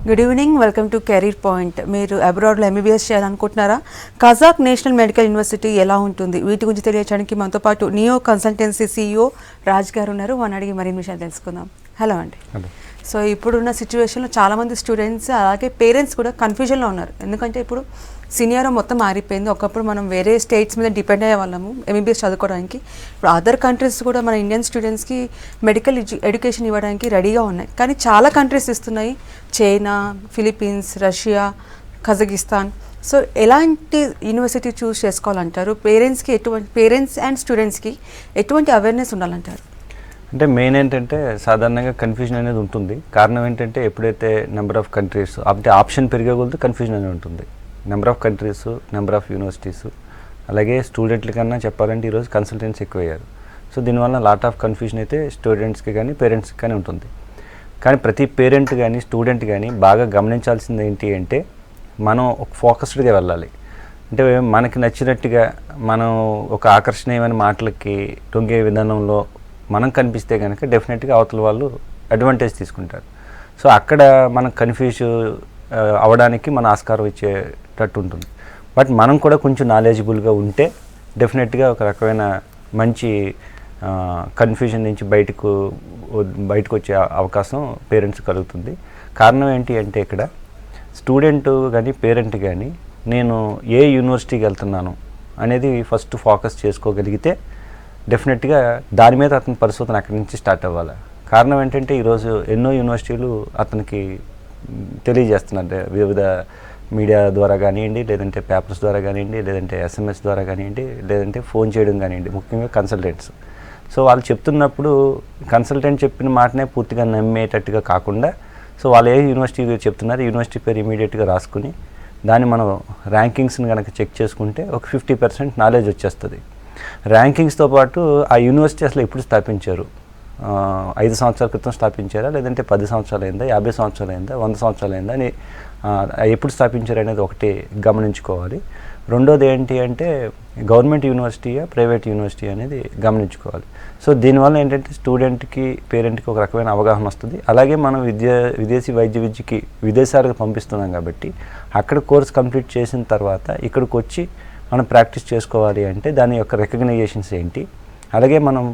Good evening, welcome to career point. మీరు అబ్రాడ్లో MBBS చేయాలనుకుంటున్నారా? Kazakh national medical university ఎలా ఉంటుంది, వీటి గురించి తెలియజేయడానికి మనతో పాటు నియో కన్సల్టెన్సీ CEO రాజ్ గారు ఉన్నారు. వారిని అడిగి మరిన్ని విషయాలు తెలుసుకుందాం. హలో అండి. సో ఇప్పుడున్న సిచ్యువేషన్లో చాలామంది స్టూడెంట్స్ అలాగే పేరెంట్స్ కూడా కన్ఫ్యూజన్లో ఉన్నారు. ఎందుకంటే ఇప్పుడు సినియర్ మొత్తం మారిపోయింది. ఒకప్పుడు మనం వేరే స్టేట్స్ మీద డిపెండ్ అయ్యే వాళ్ళము ఎంబీబీఎస్ చదువుకోవడానికి. ఇప్పుడు అదర్ కంట్రీస్ కూడా మన ఇండియన్ స్టూడెంట్స్కి మెడికల్ ఎడ్యుకేషన్ ఇవ్వడానికి రెడీగా ఉన్నాయి. కానీ చాలా కంట్రీస్ ఇస్తున్నాయి, China, Philippines, Russia, Kazakhstan. So ఎలాంటి యూనివర్సిటీ చూస్ చేసుకోవాలంటారు? పేరెంట్స్ అండ్ స్టూడెంట్స్కి ఎటువంటి అవేర్నెస్ ఉండాలంటారు? అంటే మెయిన్ ఏంటంటే సాధారణంగా కన్ఫ్యూజన్ అనేది ఉంటుంది. కారణం ఏంటంటే ఎప్పుడైతే నెంబర్ ఆఫ్ కంట్రీస్ అంటే ఆప్షన్ పెరిగే కొద్దీ కన్ఫ్యూజన్ అనేది ఉంటుంది. Number of countries, number of universities, అలాగే స్టూడెంట్ల కన్నా చెప్పాలంటే ఈరోజు కన్సల్టెంట్స్ ఎక్కువయ్యారు. సో దీనివల్ల లాట్ ఆఫ్ కన్ఫ్యూజన్ అయితే స్టూడెంట్స్కి కానీ పేరెంట్స్కి కానీ ఉంటుంది. కానీ ప్రతి పేరెంట్ కానీ స్టూడెంట్ కానీ బాగా గమనించాల్సింది ఏంటి అంటే మనం ఒక ఫోకస్డ్గా వెళ్ళాలి. అంటే మనకి నచ్చినట్టుగా మనం ఒక ఆకర్షణీయమైన మాటలకి తొంగే విధానంలో మనం కనిపిస్తే కనుక డెఫినెట్గా అవతల వాళ్ళు అడ్వాంటేజ్ తీసుకుంటారు. సో అక్కడ మనం కన్ఫ్యూజ్ అవ్వడానికి మన ఆస్కారం ఇచ్చేటట్టు ఉంటుంది. బట్ మనం కూడా కొంచెం నాలెడ్జబుల్గా ఉంటే డెఫినెట్గా ఒక రకమైన మంచి కన్ఫ్యూజన్ నుంచి బయటకు వచ్చే అవకాశం పేరెంట్స్ కలుగుతుంది. కారణం ఏంటి అంటే ఇక్కడ స్టూడెంట్ కానీ పేరెంట్ కానీ నేను ఏ యూనివర్సిటీకి వెళ్తున్నాను అనేది ఫస్ట్ ఫోకస్ చేసుకోగలిగితే డెఫినెట్గా దాని మీద అతని పరిశోధన అక్కడి నుంచి స్టార్ట్ అవ్వాలి. కారణం ఏంటంటే ఈరోజు ఎన్నో యూనివర్సిటీలు అతనికి తెలియజేస్తున్నారు. వివిధ మీడియా ద్వారా కానివ్వండి, లేదంటే పేపర్స్ ద్వారా కానివ్వండి, లేదంటే SMS ద్వారా కానివ్వండి, లేదంటే ఫోన్ చేయడం కానివ్వండి, ముఖ్యంగా కన్సల్టెంట్స్. సో వాళ్ళు చెప్తున్నప్పుడు కన్సల్టెంట్ చెప్పిన మాటనే పూర్తిగా నమ్మేటట్టుగా కాకుండా సో వాళ్ళు ఏ యూనివర్సిటీ చెప్తున్నారు యూనివర్సిటీ పేరు ఇమీడియట్గా రాసుకుని దాన్ని మనం ర్యాంకింగ్స్ని కనుక చెక్ చేసుకుంటే ఒక 50% నాలెడ్జ్ వచ్చేస్తుంది. ర్యాంకింగ్స్తో పాటు ఆ యూనివర్సిటీ అసలు ఎప్పుడు స్థాపించారు, 5 సంవత్సరాల క్రితం స్థాపించారా, లేదంటే 10 సంవత్సరాలు అయిందా, 50 సంవత్సరాలు అయిందా, 100 సంవత్సరాలు అయిందా అని ఎప్పుడు స్థాపించారు అనేది ఒకటి గమనించుకోవాలి. రెండోది ఏంటి అంటే గవర్నమెంట్ యూనివర్సిటీయా ప్రైవేట్ యూనివర్సిటీ అనేది గమనించుకోవాలి. సో దీనివల్ల ఏంటంటే స్టూడెంట్కి పేరెంట్కి ఒక రకమైన అవగాహన వస్తుంది. అలాగే మనం విదేశీ వైద్య విద్యకి విదేశాలకు పంపిస్తున్నాం కాబట్టి అక్కడ కోర్స్ కంప్లీట్ చేసిన తర్వాత ఇక్కడికి వచ్చి మనం ప్రాక్టీస్ చేసుకోవాలి అంటే దాని యొక్క రికగ్నైజేషన్స్ ఏంటి, అలాగే మనం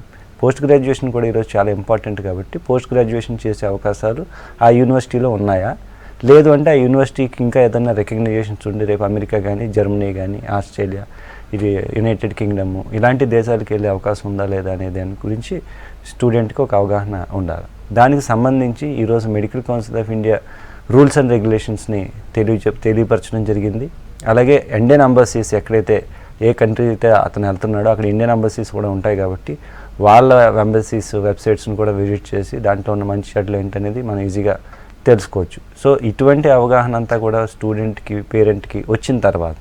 పోస్ట్ గ్రాడ్యుయేషన్ కూడా ఈరోజు చాలా ఇంపార్టెంట్ కాబట్టి పోస్ట్ గ్రాడ్యుయేషన్ చేసే అవకాశాలు ఆ యూనివర్సిటీలో ఉన్నాయా, లేదు అంటే ఆ యూనివర్సిటీకి ఇంకా ఏదైనా రికగ్నైజేషన్స్ ఉండి రేపు అమెరికా కానీ, జర్మనీ కానీ, ఆస్ట్రేలియా, ఇది యునైటెడ్ కింగ్డమ్ ఇలాంటి దేశాలకు వెళ్ళే అవకాశం ఉందా లేదా అనే దాని గురించి స్టూడెంట్కి ఒక అవగాహన ఉండాలి. దానికి సంబంధించి ఈరోజు medical council of India rules and రెగ్యులేషన్స్ని తెలియపరచడం జరిగింది. అలాగే ఇండియన్ ఎంబసీస్ ఎక్కడైతే ఏ కంట్రీ అయితే అతను వెళ్తున్నాడో అక్కడ ఇండియన్ ఎంబసీస్ కూడా ఉంటాయి కాబట్టి వాళ్ళ ఎంబసీస్ వెబ్సైట్స్ని కూడా విజిట్ చేసి దాంట్లో ఉన్న మంచి చెడ్లు ఏంటనేది మనం ఈజీగా తెలుసుకోవచ్చు. సో ఇటువంటి అవగాహన అంతా కూడా స్టూడెంట్కి పేరెంట్కి వచ్చిన తర్వాత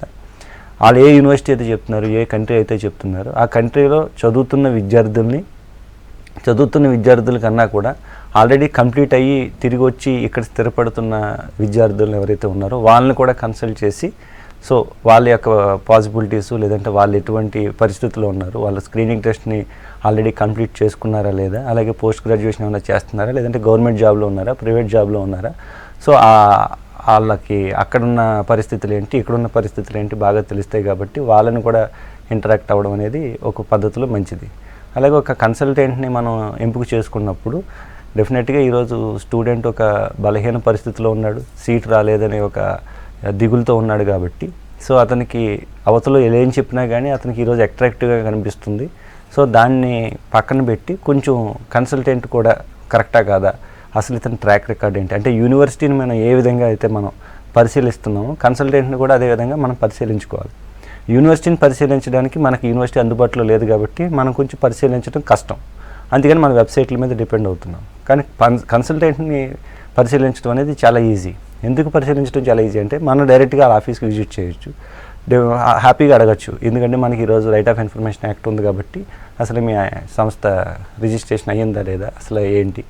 వాళ్ళు ఏ యూనివర్సిటీ అయితే చెప్తున్నారు, ఏ కంట్రీ అయితే చెప్తున్నారో ఆ కంట్రీలో చదువుతున్న విద్యార్థుల కన్నా కూడా ఆల్రెడీ కంప్లీట్ అయ్యి తిరిగి వచ్చి ఇక్కడ స్థిరపడుతున్న విద్యార్థులు ఎవరైతే ఉన్నారో వాళ్ళని కూడా కన్సల్ట్ చేసి సో వాళ్ళ యొక్క పాసిబిలిటీస్ లేదంటే వాళ్ళు ఎటువంటి పరిస్థితుల్లో ఉన్నారు, వాళ్ళ స్క్రీనింగ్ టెస్ట్ని ఆల్రెడీ కంప్లీట్ చేసుకున్నారా లేదా, అలాగే పోస్ట్ గ్రాడ్యుయేషన్ ఏమైనా చేస్తున్నారా, లేదంటే గవర్నమెంట్ జాబ్లో ఉన్నారా, ప్రైవేట్ జాబ్లో ఉన్నారా, సో వాళ్ళకి అక్కడున్న పరిస్థితులు ఏంటి, ఇక్కడున్న పరిస్థితులు ఏంటి బాగా తెలుస్తాయి కాబట్టి వాళ్ళని కూడా ఇంటరాక్ట్ అవ్వడం అనేది ఒక పద్ధతిలో మంచిది. అలాగే ఒక కన్సల్టెంట్ని మనం ఎంపిక చేసుకున్నప్పుడు డెఫినెట్గా ఈరోజు స్టూడెంట్ ఒక బలహీన పరిస్థితిలో ఉన్నాడు, సీట్ రాలేదనే ఒక దిగులుతో ఉన్నాడు కాబట్టి సో అతనికి అవతలో ఏం చెప్పినా కానీ అతనికి ఈరోజు అట్రాక్టివ్గా కనిపిస్తుంది. సో దాన్ని పక్కన పెట్టి కొంచెం కన్సల్టెంట్ కూడా కరెక్టా కాదా, అసలు ఇతని ట్రాక్ రికార్డ్ ఏంటి, అంటే యూనివర్సిటీని మనం ఏ విధంగా అయితే మనం పరిశీలిస్తున్నామో కన్సల్టెంట్ని కూడా అదే విధంగా మనం పరిశీలించుకోవాలి. యూనివర్సిటీని పరిశీలించడానికి మనకి యూనివర్సిటీ అందుబాటులో లేదు కాబట్టి మనం కొంచెం పరిశీలించడం కష్టం, అందుకని మన వెబ్సైట్ల మీద డిపెండ్ అవుతున్నాం. కానీ కన్సల్టెంట్ని పరిశీలించడం అనేది చాలా ఈజీ. ఎందుకు పరిశీలించడం చాలా ఈజీ అంటే మనం డైరెక్ట్గా ఆఫీస్కి విజిట్ చేయొచ్చు, హ్యాపీగా అడగచ్చు. ఎందుకంటే మనకి ఈరోజు రైట్ ఆఫ్ ఇన్ఫర్మేషన్ యాక్ట్ ఉంది కాబట్టి అసలు మీ సంస్థ రిజిస్ట్రేషన్ అయ్యిందా లేదా, అసలు ఏంటి,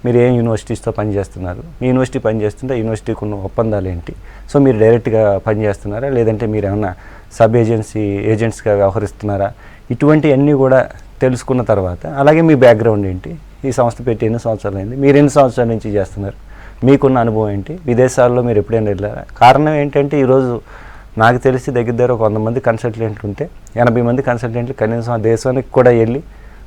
మీరు ఏ యూనివర్సిటీస్తో పనిచేస్తున్నారు, మీ యూనివర్సిటీ పనిచేస్తుంటే యూనివర్సిటీకి ఉన్న ఒప్పందాలు ఏంటి, సో మీరు డైరెక్ట్గా పనిచేస్తున్నారా లేదంటే మీరు ఏమన్నా సబ్ ఏజెంట్స్గా వ్యవహరిస్తున్నారా, ఇటువంటివన్నీ కూడా తెలుసుకున్న తర్వాత అలాగే మీ బ్యాక్గ్రౌండ్ ఏంటి, ఈ సంస్థ పెట్టి ఎన్ని సంవత్సరాలు అయింది, మీరు ఎన్ని సంవత్సరాల నుంచి చేస్తున్నారు, మీకున్న అనుభవం ఏంటి, విదేశాల్లో మీరు ఎప్పుడైనా వెళ్ళారా? కారణం ఏంటంటే ఈరోజు నాకు తెలిసి దగ్గర ఒక 100 మంది కన్సల్టెంట్లు ఉంటే 80 మంది కన్సల్టెంట్లు కనీసం ఆ దేశానికి కూడా వెళ్ళి,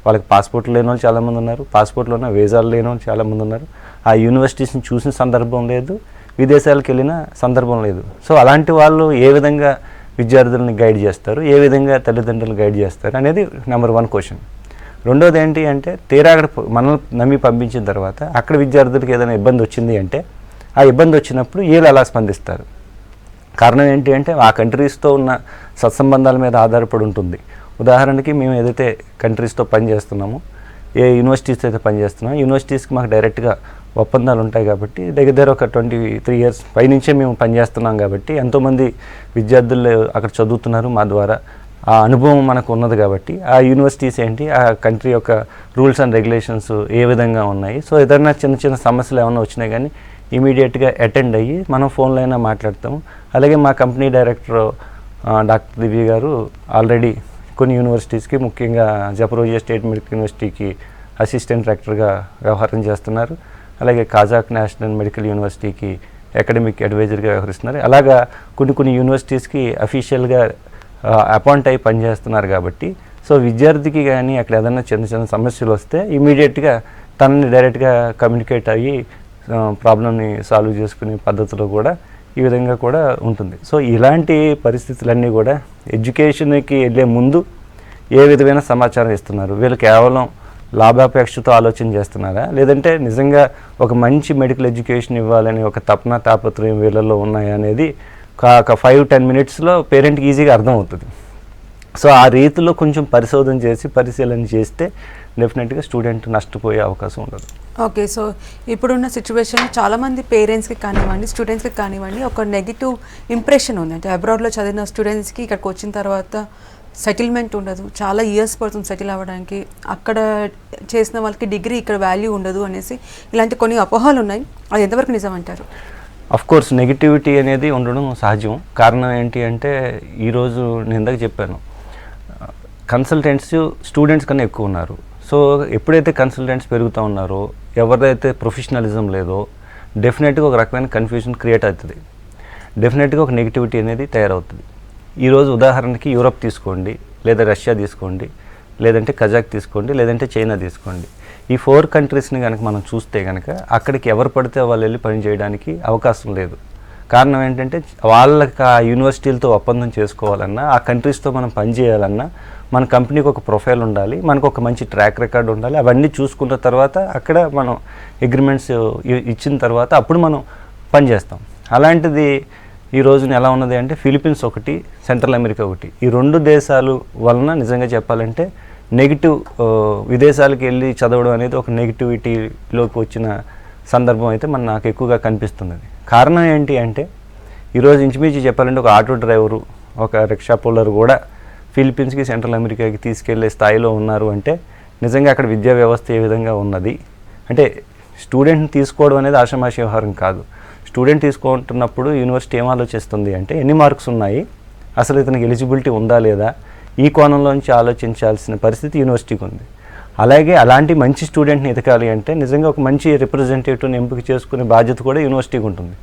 వాళ్ళకి పాస్పోర్ట్లు లేని వాళ్ళు చాలామంది ఉన్నారు, పాస్పోర్ట్లు ఉన్న వీసాలు లేని వాళ్ళు చాలామంది ఉన్నారు, ఆ యూనివర్సిటీస్ని చూసిన సందర్భం లేదు, విదేశాలకు వెళ్ళిన సందర్భం లేదు. సో అలాంటి వాళ్ళు ఏ విధంగా విద్యార్థులను గైడ్ చేస్తారు, ఏ విధంగా తల్లిదండ్రులను గైడ్ చేస్తారు అనేది నెంబర్ 1 క్వశ్చన్. రెండోది ఏంటి అంటే తీరా అక్కడ మనల్ని నమ్మి పంపించిన తర్వాత అక్కడ విద్యార్థులకు ఏదైనా ఇబ్బంది వచ్చింది అంటే ఆ ఇబ్బంది వచ్చినప్పుడు వీళ్ళు ఎలా స్పందిస్తారు? కారణం ఏంటి అంటే ఆ కంట్రీస్తో ఉన్న సత్సంబంధాల మీద ఆధారపడి ఉంటుంది. ఉదాహరణకి మేము ఏదైతే కంట్రీస్తో పనిచేస్తున్నామో, ఏ యూనివర్సిటీస్ అయితే పనిచేస్తున్నామో, యూనివర్సిటీస్కి మాకు డైరెక్ట్గా ఒప్పందాలు ఉంటాయి కాబట్టి దగ్గర ఒక 23 ఇయర్స్ పైనుంచే మేము పనిచేస్తున్నాం కాబట్టి ఎంతోమంది విద్యార్థులు అక్కడ చదువుతున్నారు మా ద్వారా, ఆ అనుభవం మనకు ఉన్నది కాబట్టి ఆ యూనివర్సిటీస్ ఏంటి, ఆ కంట్రీ యొక్క రూల్స్ అండ్ రెగ్యులేషన్స్ ఏ విధంగా ఉన్నాయి, సో ఏదైనా చిన్న చిన్న సమస్యలు ఏమైనా వచ్చినాయి కానీ ఇమీడియట్గా అటెండ్ అయ్యి మనం ఫోన్లో అయినా మాట్లాడతాము. అలాగే మా కంపెనీ డైరెక్టర్ డాక్టర్ దివ్య గారు ఆల్రెడీ కొన్ని యూనివర్సిటీస్కి, ముఖ్యంగా జపరోజియా స్టేట్ మెడికల్ యూనివర్సిటీకి అసిస్టెంట్ డైరెక్టర్గా వ్యవహారం చేస్తున్నారు. అలాగే కజాక్ నేషనల్ మెడికల్ యూనివర్సిటీకి అకాడమిక్ అడ్వైజర్గా వ్యవహరిస్తున్నారు. అలాగా కొన్ని యూనివర్సిటీస్కి అఫీషియల్గా అపాయింట్ అయ్యి పనిచేస్తున్నారు కాబట్టి సో విద్యార్థికి కానీ అక్కడ ఏదైనా చిన్న సమస్యలు వస్తే ఇమీడియట్గా తనని డైరెక్ట్గా కమ్యూనికేట్ అయ్యి ప్రాబ్లమ్ని సాల్వ్ చేసుకునే పద్ధతిలో కూడా ఈ విధంగా కూడా ఉంటుంది. సో ఇలాంటి పరిస్థితులన్నీ కూడా ఎడ్యుకేషన్కి వెళ్ళే ముందు ఏ విధమైన సమాచారం ఇస్తున్నారు, వీళ్ళు కేవలం లాభాపేక్షతో ఆలోచన చేస్తున్నారా, లేదంటే నిజంగా ఒక మంచి మెడికల్ ఎడ్యుకేషన్ ఇవ్వాలని ఒక తపన తాపత్రయం వీళ్ళల్లో ఉన్నాయా అనేది ఒక 5-10 మినిట్స్లో పేరెంట్కి ఈజీగా అర్థమవుతుంది. సో ఆ రీతిలో కొంచెం పరిశీలన చేస్తే డెఫినెట్గా స్టూడెంట్ నష్టపోయే అవకాశం ఉండదు. ఓకే, సో ఇప్పుడున్న సిచ్యువేషన్ చాలామంది పేరెంట్స్కి కానివ్వండి, స్టూడెంట్స్కి కానివ్వండి ఒక నెగిటివ్ ఇంప్రెషన్ ఉంది. అంటే అబ్రాడ్లో చదివిన స్టూడెంట్స్కి ఇక్కడికి వచ్చిన తర్వాత సెటిల్మెంట్ ఉండదు, చాలా ఇయర్స్ పడుతుంది సెటిల్ అవ్వడానికి, అక్కడ చేసిన వాళ్ళకి డిగ్రీ ఇక్కడ వాల్యూ ఉండదు అనేసి ఇలాంటి కొన్ని అపోహలు ఉన్నాయి. అది ఎంతవరకు నిజం అంటారు? కోర్స్ నెగిటివిటీ అనేది ఉండడం సహజం. కారణం ఏంటి అంటే ఈరోజు నేను ఇందాక చెప్పాను, కన్సల్టెంట్స్ స్టూడెంట్స్ కన్నా ఎక్కువ ఉన్నారు. సో ఎప్పుడైతే కన్సల్టెంట్స్ పెరుగుతూ ఉన్నారో, ఎవరైతే ప్రొఫెషనలిజం లేదో డెఫినెట్గా ఒక రకమైన కన్ఫ్యూజన్ క్రియేట్ అవుతుంది, డెఫినెట్గా ఒక నెగిటివిటీ అనేది తయారవుతుంది. ఈరోజు ఉదాహరణకి యూరప్ తీసుకోండి, లేదా రష్యా తీసుకోండి, లేదంటే కజాక్ తీసుకోండి, లేదంటే చైనా తీసుకోండి. ఈ 4 కంట్రీస్ని కనుక మనం చూస్తే కనుక అక్కడికి ఎవరు పడితే వాళ్ళు వెళ్ళి పని చేయడానికి అవకాశం లేదు. కారణం ఏంటంటే వాళ్ళకి ఆ యూనివర్సిటీలతో ఒప్పందం చేసుకోవాలన్నా, ఆ కంట్రీస్తో మనం పని చేయాలన్నా మన కంపెనీకి ఒక ప్రొఫైల్ ఉండాలి, మనకు ఒక మంచి ట్రాక్ రికార్డ్ ఉండాలి. అవన్నీ చూసుకున్న తర్వాత అక్కడ మనం అగ్రిమెంట్స్ ఇచ్చిన తర్వాత అప్పుడు మనం పని చేస్తాం. అలాంటిది ఈ రోజున ఎలా ఉన్నది అంటే ఫిలిప్పీన్స్ ఒకటి, సెంట్రల్ అమెరికా ఒకటి, ఈ 2 దేశాలు వలన నిజంగా చెప్పాలంటే నెగిటివ్ విదేశాలకు వెళ్ళి చదవడం అనేది ఒక నెగిటివిటీలోకి వచ్చిన సందర్భం అయితే నాకు ఎక్కువగా కనిపిస్తున్నది. కారణం ఏంటి అంటే ఈరోజు ఇంచుమించు చెప్పాలంటే ఒక ఆటో డ్రైవరు, ఒక రిక్షా పుల్లర్ కూడా ఫిలిప్పీన్స్కి, సెంట్రల్ అమెరికాకి తీసుకెళ్లే స్థాయిలో ఉన్నారు అంటే నిజంగా అక్కడ విద్యా వ్యవస్థ ఏ విధంగా ఉన్నది అంటే స్టూడెంట్ని తీసుకోవడం అనేది ఆషామాషి వ్యవహారం కాదు. స్టూడెంట్ తీసుకుంటున్నప్పుడు యూనివర్సిటీ ఏం ఆలోచిస్తుంది అంటే ఎన్ని మార్క్స్ ఉన్నాయి, అసలు ఇతనికి ఎలిజిబిలిటీ ఉందా లేదా, ఈ కోణంలోంచి ఆలోచించాల్సిన పరిస్థితి యూనివర్సిటీకి ఉంది. అలాగే అలాంటి మంచి స్టూడెంట్ని ఎదగాలి అంటే నిజంగా ఒక మంచి రిప్రజెంటేటివ్ని ఎంపిక చేసుకునే బాధ్యత కూడా యూనివర్సిటీకి ఉంటుంది.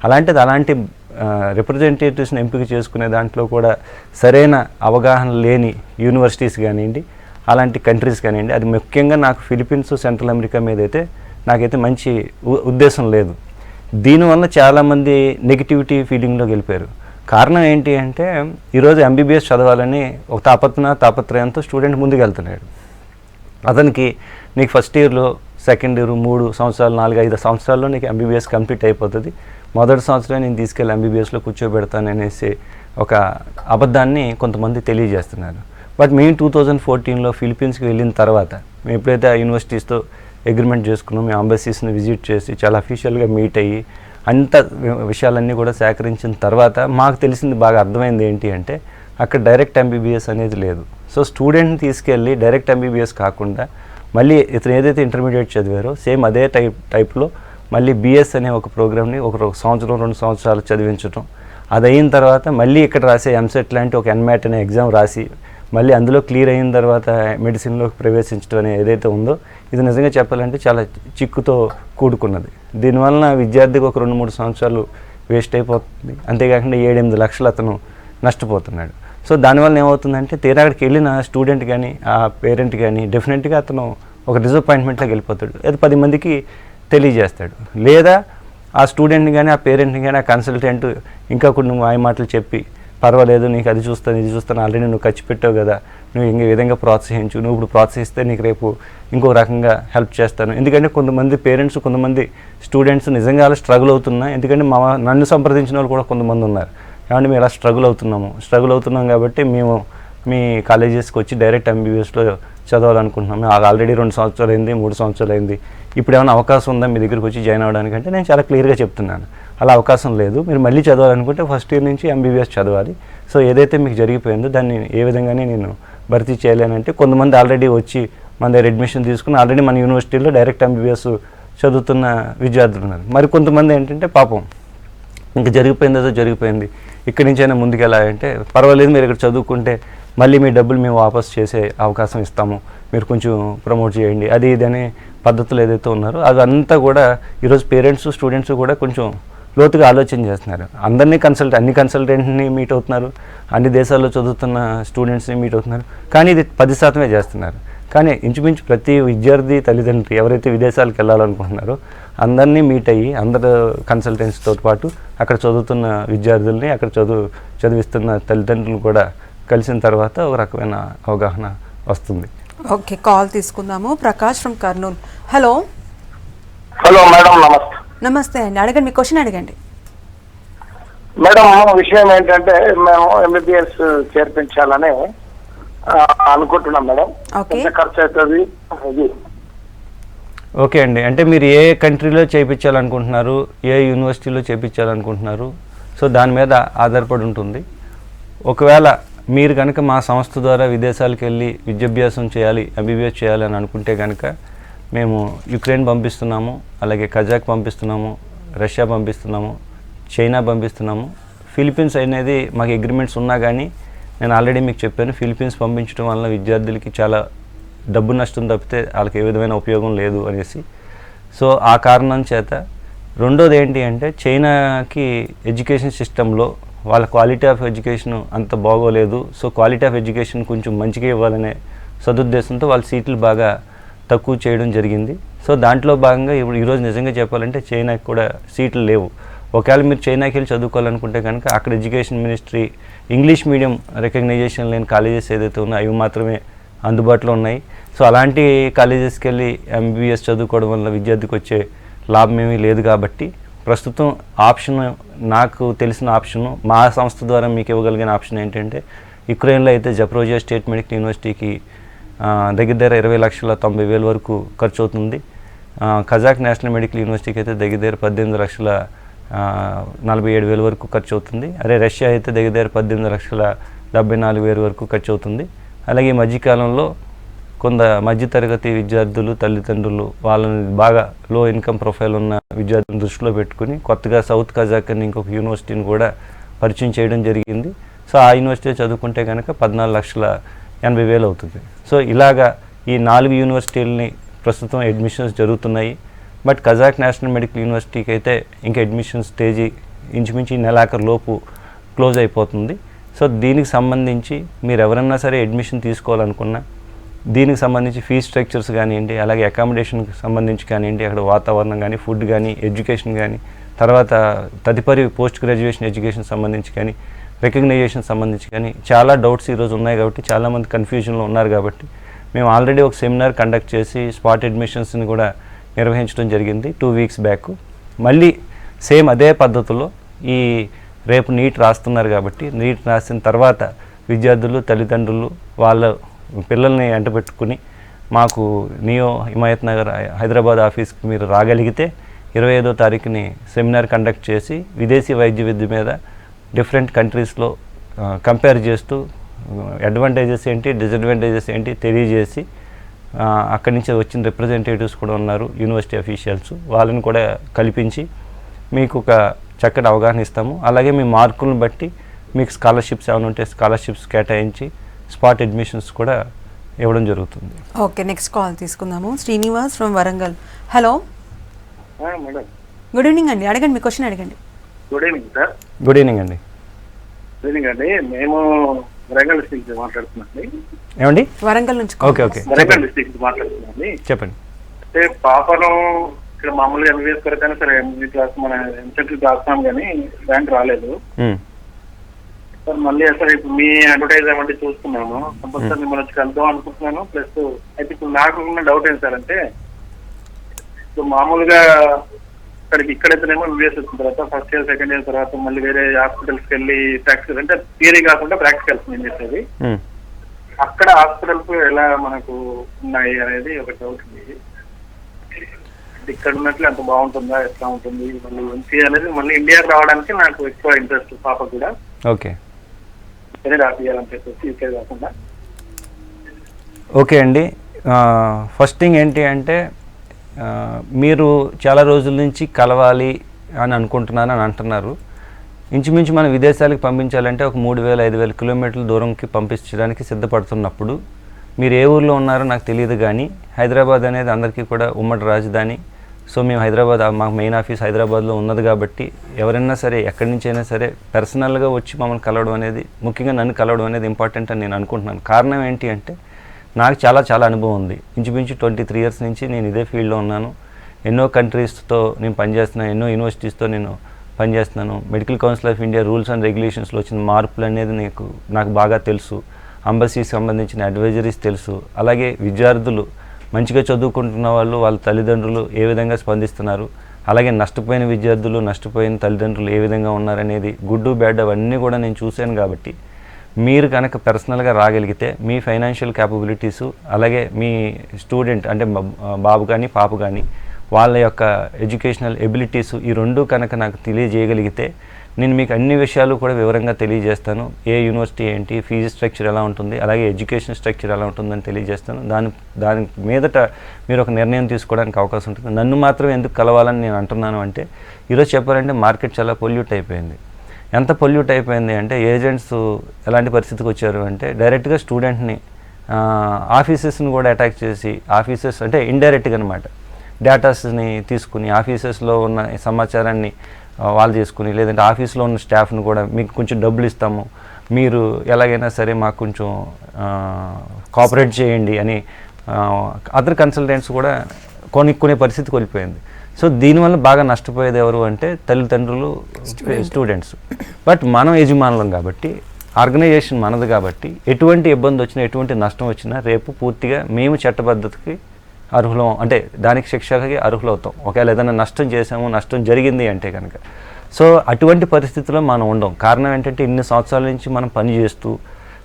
అలాంటి రిప్రజెంటేటివ్స్ని ఎంపిక చేసుకునే దాంట్లో కూడా సరైన అవగాహన లేని యూనివర్సిటీస్ కానివ్వండి, అలాంటి కంట్రీస్ కానివ్వండి, అది ముఖ్యంగా నాకు ఫిలిప్పీన్స్, సెంట్రల్ అమెరికా మీద అయితే నాకైతే మంచి ఉద్దేశం లేదు. దీనివల్ల చాలామంది నెగిటివిటీ ఫీలింగ్లోకి వెళ్ళిపోయారు. కారణం ఏంటి అంటే ఈరోజు ఎంబీబీఎస్ చదవాలని ఒక తాపత్రయంతో స్టూడెంట్ ముందుకు వెళ్తున్నాడు. అతనికి నీకు ఫస్ట్ ఇయర్లో, సెకండ్ ఇయర్ 3 సంవత్సరాలు, 4-5 సంవత్సరాల్లో నీకు ఎంబీబీఎస్ కంప్లీట్ అయిపోతుంది, మొదటి సంవత్సరం నేను తీసుకెళ్ళి ఎంబీబీఎస్లో కూర్చోబెడతాననేసి ఒక అబద్ధాన్ని కొంతమంది తెలియజేస్తున్నారు. బట్ మేము 2014లో ఫిలిప్పీన్స్కి వెళ్ళిన తర్వాత మేము ఎప్పుడైతే ఆ యూనివర్సిటీస్తో అగ్రిమెంట్ చేసుకున్నాం, మేము అంబసీస్ని విజిట్ చేసి చాలా అఫీషియల్గా మీట్ అయ్యి అంత విషయాలన్నీ కూడా సేకరించిన తర్వాత మాకు తెలిసింది, బాగా అర్థమైంది ఏంటి అంటే అక్కడ డైరెక్ట్ ఎంబీబీఎస్ అనేది లేదు. సో స్టూడెంట్ని తీసుకెళ్ళి డైరెక్ట్ ఎంబీబీఎస్ కాకుండా మళ్ళీ ఇతను ఏదైతే ఇంటర్మీడియట్ చదివారో సేమ్ అదే టైప్లో మళ్ళీ బీఎస్ అనే ఒక ప్రోగ్రామ్ని ఒక సంవత్సరం 2 సంవత్సరాలు చదివించడం, అది అయిన తర్వాత మళ్ళీ ఇక్కడ రాసే ఎంసెట్ లాంటి ఒక ఎన్మ్యాట్ అనే ఎగ్జామ్ రాసి మళ్ళీ అందులో క్లియర్ అయిన తర్వాత మెడిసిన్లోకి ప్రవేశించడం అనేది ఏదైతే ఉందో ఇది నిజంగా చెప్పాలంటే చాలా చిక్కుతో కూడుకున్నది. దీనివలన విద్యార్థికి ఒక 2-3 సంవత్సరాలు వేస్ట్ అయిపోతుంది. అంతేకాకుండా 7-8 లక్షలు అతను నష్టపోతున్నాడు. సో దానివల్ల ఏమవుతుందంటే తీరా అక్కడికి వెళ్ళిన స్టూడెంట్ కానీ ఆ పేరెంట్ కానీ డెఫినెట్గా అతను ఒక డిసప్పాయింట్మెంట్లోకి వెళ్ళిపోతాడు. అది 10 మందికి తెలియజేస్తాడు. లేదా ఆ స్టూడెంట్ని కానీ ఆ పేరెంట్ని కానీ ఆ కన్సల్టెంట్ ఇంకా కొన్ని మాటలు చెప్పి పర్వాలేదు నీకు అది చూస్తాను ఇది చూస్తాను ఆల్రెడీ నువ్వు ఖర్చు పెట్టావు కదా, నువ్వు ఇంక విధంగా ప్రోత్సహించు, నువ్వు ఇప్పుడు ప్రోత్సహిస్తే నీకు రేపు ఇంకో రకంగా హెల్ప్ చేస్తాను. ఎందుకంటే కొంతమంది పేరెంట్స్ కొంతమంది స్టూడెంట్స్ నిజంగా అలా స్ట్రగుల్ అవుతున్నా. ఎందుకంటే నన్ను సంప్రదించిన వాళ్ళు కూడా కొంతమంది ఉన్నారు. ఏమంటే మేము ఇలా స్ట్రగుల్ అవుతున్నాం కాబట్టి మేము మీ కాలేజెస్కి వచ్చి డైరెక్ట్ MBBSలో చదవాలనుకుంటున్నాం. మేము ఆల్రెడీ 2 సంవత్సరాలు అయింది 3 సంవత్సరాలు అయింది, ఇప్పుడు ఏమైనా అవకాశం ఉందా మీ దగ్గరికి వచ్చి జాయిన్ అవ్వడానికి అంటే నేను చాలా క్లియర్గా చెప్తున్నాను అలా అవకాశం లేదు. మీరు మళ్ళీ చదవాలనుకుంటే ఫస్ట్ ఇయర్ నుంచి MBBS చదవాలి. సో ఏదైతే మీకు జరిగిపోయిందో దాన్ని ఏ విధంగానే నేను భర్తీ చేయలేనంటే కొంతమంది ఆల్రెడీ వచ్చి మన దగ్గర అడ్మిషన్ తీసుకుని ఆల్రెడీ మన యూనివర్సిటీలో డైరెక్ట్ MBBS చదువుతున్న విద్యార్థులు ఉన్నారు. మరి కొంతమంది ఏంటంటే పాపం ఇంకా జరిగిపోయింది ఇక్కడి నుంచైనా ముందుకు వెళ్ళాలంటే పర్వాలేదు మీరు ఇక్కడ చదువుకుంటే మళ్ళీ మీ డబ్బులు మేము వాపస్ చేసే అవకాశం ఇస్తాము, మీరు కొంచెం ప్రమోట్ చేయండి అది ఇది అనే పద్ధతులు ఏదైతే ఉన్నారో అదంతా కూడా ఈరోజు పేరెంట్స్ స్టూడెంట్స్ కూడా కొంచెం లోతుగా ఆలోచన చేస్తున్నారు. అన్ని కన్సల్టెంట్ని మీట్ అవుతున్నారు, అన్ని దేశాల్లో చదువుతున్న స్టూడెంట్స్ని మీట్ అవుతున్నారు, కానీ ఇది 10% చేస్తున్నారు. కానీ ఇంచుమించు ప్రతి విద్యార్థి తల్లిదండ్రులు ఎవరైతే విదేశాలకు వెళ్ళాలనుకుంటున్నారో అందరినీ మీట్ అయ్యి అందరు కన్సల్టెంట్స్తో పాటు అక్కడ చదువుతున్న విద్యార్థుల్ని అక్కడ చదివిస్తున్న తల్లిదండ్రులు కూడా కలిసిన తర్వాత ఒక రకమైన అవగాహన వస్తుంది. ఓకే, కాల్ తీసుకుందాము. Prakash from Kurnool. Hello madam, నమస్తే. నమస్తే అండి, అడగండి, మీ క్వశ్చన్ అడగండి. మేడం, విషయం ఏంటంటే మేము MBBS చేర్పించాలని అనుకుంటున్నాం మేడం. ఎంత ఖర్చు అవుతుంది? ఓకే అండి, అంటే మీరు ఏ కంట్రీలో చేయించాలనుకుంటున్నారు, ఏ యూనివర్సిటీలో చేయించాలనుకుంటున్నారు, సో దాని మీద ఆధారపడి ఉంటుంది. ఒకవేళ మీరు కనుక మా సంస్థ ద్వారా విదేశాలకు వెళ్ళి విద్యాభ్యాసం చేయాలి, MBBS చేయాలి అని అనుకుంటే కనుక మేము యుక్రెయిన్ పంపిస్తున్నాము, అలాగే కజాక్ పంపిస్తున్నాము, రష్యా పంపిస్తున్నాము, చైనా పంపిస్తున్నాము. ఫిలిప్పీన్స్ అనేది మాకు అగ్రిమెంట్స్ ఉన్నా కానీ నేను ఆల్రెడీ మీకు చెప్పాను, ఫిలిప్పీన్స్ పంపించడం వల్ల విద్యార్థులకి చాలా డబ్బు నష్టం తప్పితే వాళ్ళకి ఏ విధమైన ఉపయోగం లేదు అనేసి. సో ఆ కారణం చేత రెండోది ఏంటి అంటే చైనాకి ఎడ్యుకేషన్ సిస్టంలో వాళ్ళ క్వాలిటీ ఆఫ్ ఎడ్యుకేషన్ అంత బాగోలేదు. సో క్వాలిటీ ఆఫ్ ఎడ్యుకేషన్ కొంచెం మంచిగా ఇవ్వాలనే సదుద్దేశంతో వాళ్ళ సీట్లు బాగా తక్కువ చేయడం జరిగింది. సో దాంట్లో భాగంగా ఇప్పుడు ఈరోజు నిజంగా చెప్పాలంటే చైనాకి కూడా సీట్లు లేవు. ఒకవేళ మీరు చైనాకి వెళ్ళి చదువుకోవాలనుకుంటే కనుక అక్కడ education ministry English medium recognition లేని కాలేజెస్ ఏదైతే ఉన్నాయో అవి మాత్రమే అందుబాటులో ఉన్నాయి. సో అలాంటి కాలేజెస్కి వెళ్ళి MBBS చదువుకోవడం వల్ల విద్యార్థికి వచ్చే లాభం ఏమీ లేదు. కాబట్టి ప్రస్తుతం ఆప్షన్, నాకు తెలిసిన ఆప్షను, మా సంస్థ ద్వారా మీకు ఇవ్వగలిగిన ఆప్షన్ ఏంటంటే యుక్రెయిన్లో అయితే జప్రోజియా స్టేట్ మెడికల్ యూనివర్సిటీకి దగ్గర 20,90,000 వరకు ఖర్చు అవుతుంది. కజాక్ నేషనల్ మెడికల్ యూనివర్సిటీకి అయితే దగ్గర 18,47,000 వరకు ఖర్చు అవుతుంది. అదే రష్యా అయితే దగ్గర 18,74,000 వరకు ఖర్చు అవుతుంది. అలాగే ఈ మధ్యకాలంలో కొంత మధ్యతరగతి విద్యార్థులు తల్లిదండ్రులు వాళ్ళని బాగా లో ఇన్కమ్ ప్రొఫైల్ ఉన్న విద్యార్థులను దృష్టిలో పెట్టుకుని కొత్తగా సౌత్ కజాక్ అని ఇంకొక యూనివర్సిటీని కూడా పరిచయం చేయడం జరిగింది. సో ఆ యూనివర్సిటీ చదువుకుంటే కనుక 14,80,000 అవుతుంది. సో ఇలాగా ఈ 4 యూనివర్సిటీలని ప్రస్తుతం అడ్మిషన్స్ జరుగుతున్నాయి. బట్ కజాక్ నేషనల్ మెడికల్ యూనివర్సిటీకి అయితే ఇంకా అడ్మిషన్ స్టేజీ ఇంచుమించు నెలాఖరు లోపు క్లోజ్ అయిపోతుంది. సో దీనికి సంబంధించి మీరు ఎవరన్నా సరే అడ్మిషన్ తీసుకోవాలనుకున్నా దీనికి సంబంధించి ఫీజ్ స్ట్రక్చర్స్ కానివ్వండి, అలాగే అకామిడేషన్కి సంబంధించి కానివ్వండి, అక్కడ వాతావరణం కానీ, ఫుడ్ కానీ, ఎడ్యుకేషన్ కానీ, తర్వాత తదుపరి పోస్ట్ గ్రాడ్యుయేషన్ ఎడ్యుకేషన్ సంబంధించి కానీ, రికగ్నైజేషన్ సంబంధించి కానీ చాలా డౌట్స్ ఈరోజు ఉన్నాయి. కాబట్టి చాలామంది కన్ఫ్యూజన్లో ఉన్నారు. కాబట్టి మేము ఆల్రెడీ ఒక సెమినార్ కండక్ట్ చేసి స్పాట్ అడ్మిషన్స్ని కూడా నిర్వహించడం జరిగింది 2 వీక్స్ బ్యాక్. మళ్ళీ సేమ్ అదే పద్ధతిలో ఈ రేపు నీట్ రాస్తున్నారు కాబట్టి నీట్ రాసిన తర్వాత విద్యార్థులు తల్లిదండ్రులు వాళ్ళ పిల్లల్ని ఎంటబెట్టుకుని మాకు నియో హిమాయత్ నగర్ హైదరాబాద్ ఆఫీస్కి మీరు రాగలిగితే 25వ తారీఖుని సెమినార్ కండక్ట్ చేసి విదేశీ వైద్య విద్య మీద డిఫరెంట్ కంట్రీస్లో కంపేర్ చేస్తూ అడ్వాంటేజెస్ ఏంటి డిసడ్వాంటేజెస్ ఏంటి తెలియజేసి అక్కడి నుంచి వచ్చిన రిప్రజెంటేటివ్స్ కూడా ఉన్నారు యూనివర్సిటీ అఫీషియల్స్, వాళ్ళని కూడా కల్పించి మీకు ఒక చక్కటి అవగాహన ఇస్తాము. అలాగే మీ మార్కులను బట్టి మీకు స్కాలర్షిప్స్ ఏమైనా ఉంటే స్కాలర్షిప్స్ కేటాయించి స్పాట్ అడ్మిషన్స్ కూడా ఇవ్వడం జరుగుతుంది. ఓకే, నెక్స్ట్ కాల్ తీసుకుందాము. Srinivas from Warangal. Hello, madam good evening అండి. అడగండి, మీ క్వశ్చన్ అడగండి. Good evening sir. Good evening అండి. గుడ్ ఈవినింగ్ అండి. మేము వరంగల్ డిస్ట్రిక్ట్ మాట్లాడుతున్నాండి. ఏమండి? వరంగల్ నుంచి. ఓకే ఓకే, వరంగల్ డిస్ట్రిక్ట్ మాట్లాడుతున్నాండి. చెప్పండి. అంటే పాపను ఇక్కడ మామూలుగా ఎంబీబీఎస్ కొరకైనా సరే ఎంబీ క్లాస్ మన ఎంసెట్ రాస్తాం కానీ ర్యాంక్ రాలేదు సార్. మళ్ళీ అసలు ఇప్పుడు మీ అడ్వర్టైజ్మెంట్ చూస్తున్నాము, కంపల్సరీ మిమ్మల్ని వచ్చి కలుద్దాం అనుకుంటున్నాను. ప్లస్ అయితే ఇప్పుడు నాకు ఉన్న డౌట్ ఏంటి సార్ అంటే, ఇప్పుడు మామూలుగా ఇక్కడైతేనేమో ఎంబీబీఎస్ వచ్చిన తర్వాత ఫస్ట్ ఇయర్ సెకండ్ ఇయర్ తర్వాత మళ్ళీ వేరే హాస్పిటల్స్కి వెళ్ళి ప్రాక్టికల్ అంటే థియరీ కాకుండా ప్రాక్టికల్స్ నేను చేసేది. అక్కడ హాస్పిటల్స్ ఎలా మనకు ఉన్నాయి అనేది ఒక డౌట్ ఉంది. ఇక్కడ ఉన్నట్లు అంత బాగుంటుందా, ఎట్లా ఉంటుంది, మళ్ళీ ఎంసీ అనేది మళ్ళీ ఇండియాకి రావడానికి నాకు ఎక్కువ ఇంట్రెస్ట్ పాప కూడా. ఓకే, ఇక్కడే రాపియాలని చెప్పేసి ఇక్కడ కాకుండా. ఓకే అండి. ఫస్ట్ థింగ్ ఏంటి అంటే మీరు చాలా రోజుల నుంచి కలవాలి అని అనుకుంటున్నాను అని అంటున్నారు. ఇంచుమించు మనం విదేశాలకు పంపించాలంటే ఒక 3,000-5,000 కిలోమీటర్ల దూరంకి పంపించడానికి సిద్ధపడుతున్నప్పుడు మీరు ఏ ఊర్లో ఉన్నారో నాకు తెలియదు, కానీ హైదరాబాద్ అనేది అందరికీ కూడా ఉమ్మడి రాజధాని. సో మేము హైదరాబాద్, మాకు మెయిన్ ఆఫీస్ హైదరాబాద్లో ఉన్నది కాబట్టి ఎవరైనా సరే ఎక్కడి నుంచి అయినా సరే పర్సనల్గా వచ్చి మమ్మల్ని కలవడం అనేది, ముఖ్యంగా నన్ను కలవడం అనేది ఇంపార్టెంట్ అని నేను అనుకుంటున్నాను. కారణం ఏంటి అంటే నాకు చాలా అనుభవం ఉంది. ఇంచుమించు 23 ఇయర్స్ నుంచి నేను ఇదే ఫీల్డ్లో ఉన్నాను. ఎన్నో కంట్రీస్తో నేను పనిచేస్తున్నాను, ఎన్నో యూనివర్సిటీస్తో నేను పనిచేస్తున్నాను. Medical council of India rules and రెగ్యులేషన్స్లో వచ్చిన మార్పులు అనేది నాకు బాగా తెలుసు. అంబసీకి సంబంధించిన అడ్వైజరీస్ తెలుసు. అలాగే విద్యార్థులు మంచిగా చదువుకుంటున్న వాళ్ళు, వాళ్ళ తల్లిదండ్రులు ఏ విధంగా స్పందిస్తున్నారు, అలాగే నష్టపోయిన విద్యార్థులు, నష్టపోయిన తల్లిదండ్రులు ఏ విధంగా ఉన్నారనేది, గుడ్ బ్యాడ్ అవన్నీ కూడా నేను చూశాను. కాబట్టి మీరు కనుక పర్సనల్గా రాగలిగితే మీ ఫైనాన్షియల్ క్యాపబిలిటీసు, అలాగే మీ స్టూడెంట్ అంటే బాబు కానీ పాప కానీ వాళ్ళ యొక్క ఎడ్యుకేషనల్ ఎబిలిటీసు ఈ రెండు కనుక నాకు తెలియజేయగలిగితే నేను మీకు అన్ని విషయాలు కూడా వివరంగా తెలియజేస్తాను. ఏ యూనివర్సిటీ ఏంటి, ఫీజు స్ట్రక్చర్ ఎలా ఉంటుంది, అలాగే ఎడ్యుకేషన్ స్ట్రక్చర్ ఎలా ఉంటుందని తెలియజేస్తాను. దాని మీదట మీరు ఒక నిర్ణయం తీసుకోవడానికి అవకాశం ఉంటుంది. నన్ను మాత్రం ఎందుకు కలవాలని నేను అంటున్నాను అంటే, ఈరోజు చెప్పాలంటే మార్కెట్ చాలా పొల్యూట్ అయిపోయింది. ఎంత పొల్యూట్ అయిపోయింది అంటే ఏజెంట్స్ ఎలాంటి పరిస్థితికి వచ్చారు అంటే డైరెక్ట్గా స్టూడెంట్ని ఆఫీసెస్ని కూడా అటాక్ చేసి, ఆఫీసెస్ అంటే ఇండైరెక్ట్గా అనమాట డేటాస్ని తీసుకుని ఆఫీసెస్లో ఉన్న సమాచారాన్ని వాళ్ళు చేసుకుని, లేదంటే ఆఫీస్లో ఉన్న స్టాఫ్ను కూడా మీకు కొంచెం డబ్బులు ఇస్తాము, మీరు ఎలాగైనా సరే మాకు కొంచెం కోఆపరేట్ చేయండి అని అదర్ కన్సల్టెంట్స్ కూడా కొనుక్కునే పరిస్థితి కోల్పోయింది. సో దీనివల్ల బాగా నష్టపోయేది ఎవరు అంటే తల్లిదండ్రులు, స్టూడెంట్స్. బట్ మనం యజమానులం కాబట్టి, ఆర్గనైజేషన్ మనది కాబట్టి ఎటువంటి ఇబ్బంది వచ్చినా, ఎటువంటి నష్టం వచ్చినా రేపు పూర్తిగా మేము చట్టబద్ధతకి అర్హులం, అంటే దానికి శిక్షకి అర్హులవుతాం. ఒకవేళ ఏదైనా నష్టం చేసాము, నష్టం జరిగింది అంటే కనుక. సో అటువంటి పరిస్థితుల్లో మనం ఉండం. కారణం ఏంటంటే ఇన్ని సంవత్సరాల నుంచి మనం పనిచేస్తూ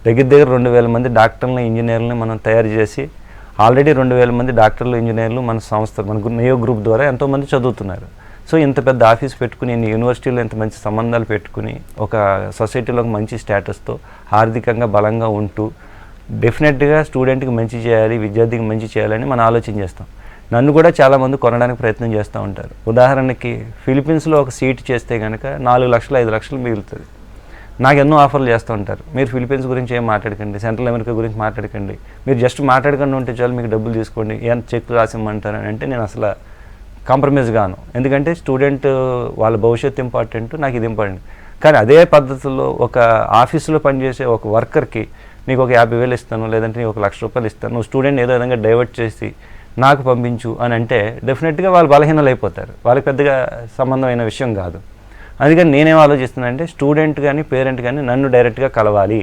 దగ్గర 2,000 మంది డాక్టర్లని, ఇంజనీర్లని మనం తయారు చేసి ఆల్రెడీ 2,000 మంది డాక్టర్లు, ఇంజనీర్లు మన సంస్థ, మన నియో గ్రూప్ ద్వారా ఎంతోమంది చదువుతున్నారు. సో ఇంత పెద్ద ఆఫీస్ పెట్టుకుని, ఇన్ని యూనివర్సిటీలో ఇంత మంచి సంబంధాలు పెట్టుకుని, ఒక సొసైటీలో ఒక మంచి స్టేటస్తో ఆర్థికంగా బలంగా ఉంటూ డెఫినెట్గా స్టూడెంట్కి మంచి చేయాలి, విద్యార్థికి మంచి చేయాలని మనం ఆలోచన చేస్తాం. నన్ను కూడా చాలామంది కొనడానికి ప్రయత్నం చేస్తూ ఉంటారు. ఉదాహరణకి ఫిలిప్పీన్స్లో ఒక సీట్ చేస్తే కనుక 4 లక్షలు 5 లక్షలు మిగులుతుంది. నాకు ఎన్నో ఆఫర్లు చేస్తూ ఉంటారు. మీరు ఫిలిప్పీన్స్ గురించి ఏం మాట్లాడకండి, సెంట్రల్ అమెరికా గురించి మాట్లాడకండి, మీరు జస్ట్ మాట్లాడకుండా ఉంటే చాలు, మీకు డబ్బులు తీసుకోండి, ఎంత చెక్ రాసిమ్మంటారని అంటే నేను అసలు కాంప్రమైజ్ గాను. ఎందుకంటే స్టూడెంట్ వాళ్ళ భవిష్యత్తు ఇంపార్టెంట్, నాకు ఇది ఇంపార్టెంట్. కానీ అదే పద్ధతిలో ఒక ఆఫీసులో పనిచేసే ఒక వర్కర్కి నీకు ఒక 50,000 ఇస్తాను, లేదంటే నీకు 1,00,000 రూపాయలు ఇస్తాను, నువ్వు స్టూడెంట్ ఏదో విధంగా డైవర్ట్ చేసి నాకు పంపించు అని అంటే డెఫినెట్గా వాళ్ళు బలహీనలు అయిపోతారు. వాళ్ళకి పెద్దగా సంబంధమైన విషయం కాదు. అందుకని నేనేం ఆలోచిస్తున్నాను అంటే స్టూడెంట్ కానీ పేరెంట్ కానీ నన్ను డైరెక్ట్గా కలవాలి.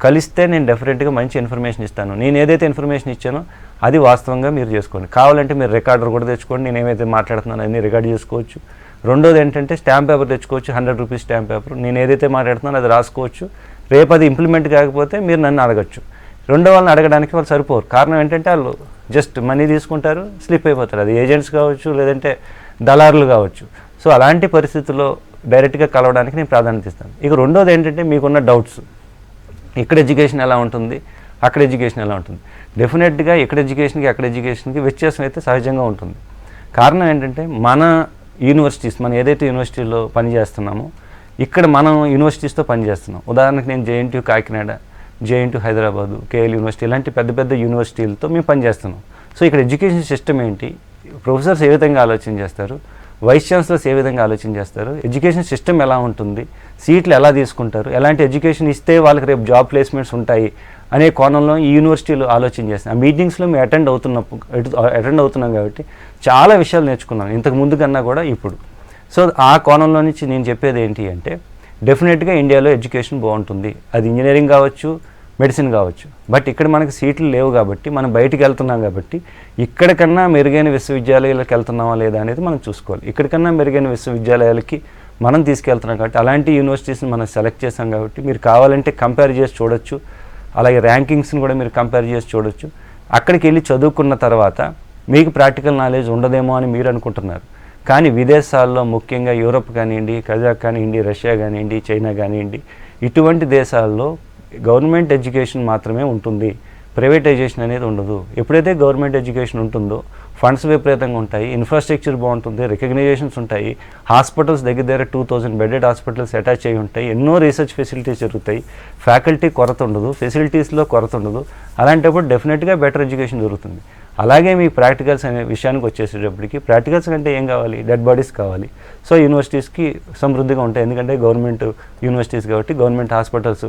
కలిస్తే నేను డెఫినెట్గా మంచి ఇన్ఫర్మేషన్ ఇస్తాను. నేను ఏదైతే ఇన్ఫర్మేషన్ ఇచ్చానో అది వాస్తవంగా మీరు చేసుకోండి. కావాలంటే మీరు రికార్డర్ కూడా తెచ్చుకోండి, నేను ఏమైతే మాట్లాడుతున్నానో అన్నీ రికార్డ్ చేసుకోవచ్చు. రెండోది ఏంటంటే స్టాంప్ పేపర్ తెచ్చుకోవచ్చు, 100 రూపీస్ స్టాంప్ పేపర్. నేను ఏదైతే మాట్లాడుతున్నానో అది రాసుకోవచ్చు. రేపు అది ఇంప్లిమెంట్ కాకపోతే మీరు నన్ను అడగచ్చు. రెండో వాళ్ళని అడగడానికి వాళ్ళు సరిపోరు. కారణం ఏంటంటే వాళ్ళు జస్ట్ మనీ తీసుకుంటారు, స్లిప్ అయిపోతారు. అది ఏజెంట్స్ కావచ్చు, లేదంటే దళారులు కావచ్చు. సో అలాంటి పరిస్థితుల్లో డైరెక్ట్గా కలవడానికి నేను ప్రాధాన్యత ఇస్తాను. ఇక రెండోది ఏంటంటే మీకున్న డౌట్స్, ఇక్కడ ఎడ్యుకేషన్ ఎలా ఉంటుంది, అక్కడ ఎడ్యుకేషన్ ఎలా ఉంటుంది. డెఫినెట్గా ఇక్కడ ఎడ్యుకేషన్కి అక్కడ ఎడ్యుకేషన్కి వ్యత్యాసం అయితే సహజంగా ఉంటుంది. కారణం ఏంటంటే మన యూనివర్సిటీస్, మనం ఏదైతే యూనివర్సిటీలో పనిచేస్తున్నామో ఇక్కడ మనం యూనివర్సిటీస్తో పనిచేస్తున్నాం. ఉదాహరణకు నేను JNTU Kakinada, JNTU Hyderabad, KL university ఇలాంటి పెద్ద పెద్ద యూనివర్సిటీలతో మేము పనిచేస్తున్నాం. సో ఇక్కడ ఎడ్యుకేషన్ సిస్టమ్ ఏంటి, ప్రొఫెసర్స్ ఏ విధంగా ఆలోచన చేస్తారు, వైస్ ఛాన్సలర్స్ ఏ విధంగా ఆలోచన చేస్తారు, ఎడ్యుకేషన్ సిస్టమ్ ఎలా ఉంటుంది, సీట్లు ఎలా తీసుకుంటారు, ఎలాంటి ఎడ్యుకేషన్ ఇస్తే వాళ్ళకి రేపు జాబ్ ప్లేస్మెంట్స్ ఉంటాయి అనే కోణంలో ఈ యూనివర్సిటీలు ఆలోచన చేస్తున్నాయి. ఆ మీటింగ్స్లో మేము అటెండ్ అవుతున్నాం కాబట్టి చాలా విషయాలు నేర్చుకున్నాం ఇంతకు ముందు కన్నా కూడా ఇప్పుడు. సో ఆ కోణంలో నుంచి నేను చెప్పేది ఏంటి అంటే డెఫినెట్గా ఇండియాలో ఎడ్యుకేషన్ బాగుంటుంది. అది ఇంజనీరింగ్ కావచ్చు, మెడిసిన్ కావచ్చు. బట్ ఇక్కడ మనకి సీట్లు లేవు కాబట్టి మనం బయటికి వెళ్తున్నాం కాబట్టి ఇక్కడికన్నా మెరుగైన విశ్వవిద్యాలయాలకు వెళ్తున్నామా లేదా అనేది మనం చూసుకోవాలి. ఇక్కడికన్నా మెరుగైన విశ్వవిద్యాలయాలకి మనం తీసుకెళ్తున్నాం కాబట్టి అలాంటి యూనివర్సిటీస్ని మనం సెలెక్ట్ చేసాం కాబట్టి మీరు కావాలంటే కంపేర్ చేసి చూడొచ్చు. అలాగే ర్యాంకింగ్స్ని కూడా మీరు కంపేర్ చేసి చూడొచ్చు. అక్కడికి వెళ్ళి చదువుకున్న తర్వాత మీకు ప్రాక్టికల్ నాలెడ్జ్ ఉండదేమో అని మీరు అనుకుంటున్నారు. కానీ విదేశాల్లో ముఖ్యంగా యూరోప్ కానివ్వండి, కజాక్ కానివ్వండి, రష్యా కానివ్వండి, చైనా కానివ్వండి, ఇటువంటి దేశాల్లో గవర్నమెంట్ ఎడ్యుకేషన్ మాత్రమే ఉంటుంది, ప్రైవేటైజేషన్ అనేది ఉండదు. ఎప్పుడైతే గవర్నమెంట్ ఎడ్యుకేషన్ ఉంటుందో ఫండ్స్ విపరీతంగా ఉంటాయి, ఇన్ఫ్రాస్ట్రక్చర్ బాగుంటుంది, రికగ్నైజేషన్స్ ఉంటాయి, హాస్పిటల్స్ దగ్గర 2000 బెడెడ్ హాస్పిటల్స్ అటాచ్ అయ్యి ఉంటాయి, ఎన్నో రీసెర్చ్ ఫెసిలిటీస్ జరుగుతాయి, ఫ్యాకల్టీ కొరత ఉండదు, ఫెసిలిటీస్లో కొరత ఉండదు. అలాంటప్పుడు డెఫినెట్గా బెటర్ ఎడ్యుకేషన్ జరుగుతుంది. అలాగే మీ ప్రాక్టికల్స్ అనే విషయానికి వచ్చేసేటప్పటికి ప్రాక్టికల్స్ అంటే ఏం కావాలి, డెడ్ బాడీస్ కావాలి. సో యూనివర్సిటీస్కి సమృద్ధిగా ఉంటాయి, ఎందుకంటే గవర్నమెంట్ యూనివర్సిటీస్ కాబట్టి గవర్నమెంట్ హాస్పిటల్స్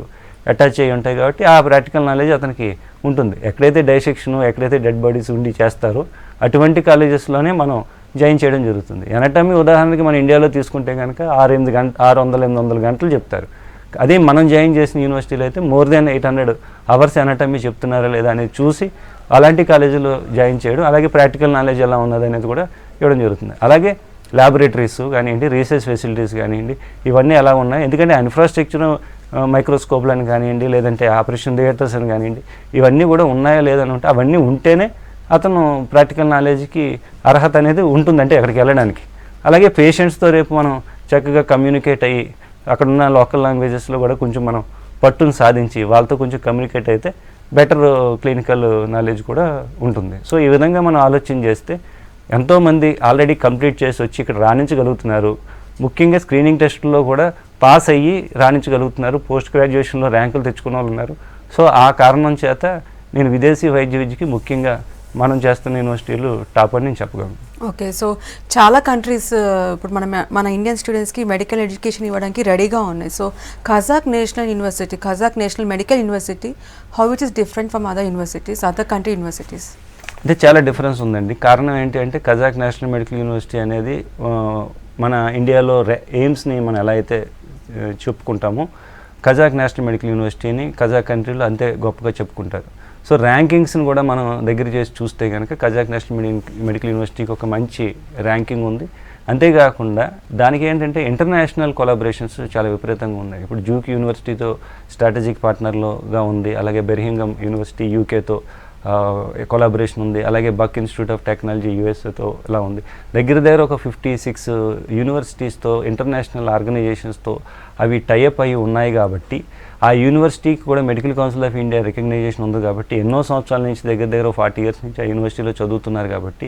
అటాచ్ అయ్యి ఉంటాయి కాబట్టి ఆ ప్రాక్టికల్ నాలెడ్జ్ అతనికి ఉంటుంది. ఎక్కడైతే డైసెక్షన్, ఎక్కడైతే డెడ్ బాడీస్ ఉండి చేస్తారో అటువంటి కాలేజెస్లోనే మనం జాయిన్ చేయడం జరుగుతుంది. ఎనటమీ ఉదాహరణకి మన ఇండియాలో తీసుకుంటే కనుక 600-800 గంటలు చెప్తారు. అదే మనం జాయిన్ చేసిన యూనివర్సిటీలో అయితే మోర్ దెన్ 800 అవర్స్ ఎనటమీ చెప్తున్నారా లేదా అనేది చూసి అలాంటి కాలేజీలో జాయిన్ చేయడం, అలాగే ప్రాక్టికల్ నాలెడ్జ్ ఎలా ఉన్నది అనేది కూడా ఇవ్వడం జరుగుతుంది. అలాగే ల్యాబొరేటరీస్ కానివ్వండి, రీసెర్చ్ ఫెసిలిటీస్ కానివ్వండి, ఇవన్నీ ఎలా ఉన్నాయి, ఎందుకంటే ఇన్ఫ్రాస్ట్రక్చర్ మైక్రోస్కోప్లను కానివ్వండి, లేదంటే ఆపరేషన్ థియేటర్స్ అని కానివ్వండి, ఇవన్నీ కూడా ఉన్నాయా లేదని ఉంటే అవన్నీ ఉంటేనే అతను ప్రాక్టికల్ నాలెడ్జ్కి అర్హత అనేది ఉంటుందంటే అక్కడికి వెళ్ళడానికి. అలాగే పేషెంట్స్తో రేపు మనం చక్కగా కమ్యూనికేట్ అయ్యి అక్కడ ఉన్న లోకల్ లాంగ్వేజెస్లో కూడా కొంచెం మనం పట్టును సాధించి వాళ్ళతో కొంచెం కమ్యూనికేట్ అయితే బెటర్ క్లినికల్ నాలెడ్జ్ కూడా ఉంటుంది. సో ఈ విధంగా మనం ఆలోచన చేస్తే ఎంతోమంది ఆల్రెడీ కంప్లీట్ చేసి వచ్చి ఇక్కడ రాణించగలుగుతున్నారు. ముఖ్యంగా స్క్రీనింగ్ టెస్టుల్లో కూడా పాస్ అయ్యి రాణించగలుగుతున్నారు, పోస్ట్ గ్రాడ్యుయేషన్లో ర్యాంకులు తెచ్చుకున్న వాళ్ళు ఉన్నారు. సో ఆ కారణం చేత నేను విదేశీ వైద్య విద్యకి ముఖ్యంగా మనం చేస్తున్న యూనివర్సిటీలు టాప్ అని నేను చెప్పగలను. ఓకే, సో చాలా కంట్రీస్ ఇప్పుడు మన ఇండియన్ స్టూడెంట్స్కి మెడికల్ ఎడ్యుకేషన్ ఇవ్వడానికి రెడీగా ఉన్నాయి. So Kazakh national medical university how it is different from other universities, other country universities? అంటే చాలా డిఫరెన్స్ ఉందండి. కారణం ఏంటి అంటే కజాక్ నేషనల్ మెడికల్ యూనివర్సిటీ అనేది మన ఇండియాలో ఎయిమ్స్ని మనం ఎలా అయితే చెప్పుకుంటామో కజాక్ నేషనల్ మెడికల్ యూనివర్సిటీని కజాక్ కంట్రీలో అంతే గొప్పగా చెప్పుకుంటారు. సో ర్యాంకింగ్స్ని కూడా మనం దగ్గర చేసి చూస్తే కనుక కజాక్ నేషనల్ మెడికల్ యూనివర్సిటీకి ఒక మంచి ర్యాంకింగ్ ఉంది. అంతేకాకుండా దానికి ఏంటంటే ఇంటర్నేషనల్ కొలాబరేషన్స్ చాలా విపరీతంగా ఉన్నాయి. ఇప్పుడు డ్యూక్ యూనివర్సిటీతో స్ట్రాటజిక్ పార్ట్నర్లుగా ఉంది, అలాగే బెర్మింఘమ్ యూనివర్సిటీ యూకేతో కొలాబరేషన్ ఉంది, అలాగే బక్ ఇన్స్టిట్యూట్ ఆఫ్ టెక్నాలజీ యూఎస్ఏతో ఇలా ఉంది. దగ్గర ఒక 56 యూనివర్సిటీస్తో ఇంటర్నేషనల్ ఆర్గనైజేషన్స్తో అవి టైఅప్ అయ్యి ఉన్నాయి కాబట్టి ఆ యూనివర్సిటీకి కూడా medical council of India recognition ఉంది కాబట్టి ఎన్నో సంవత్సరాల నుంచి దగ్గర 40 ఇయర్స్ నుంచి ఆ యూనివర్సిటీలో చదువుతున్నారు కాబట్టి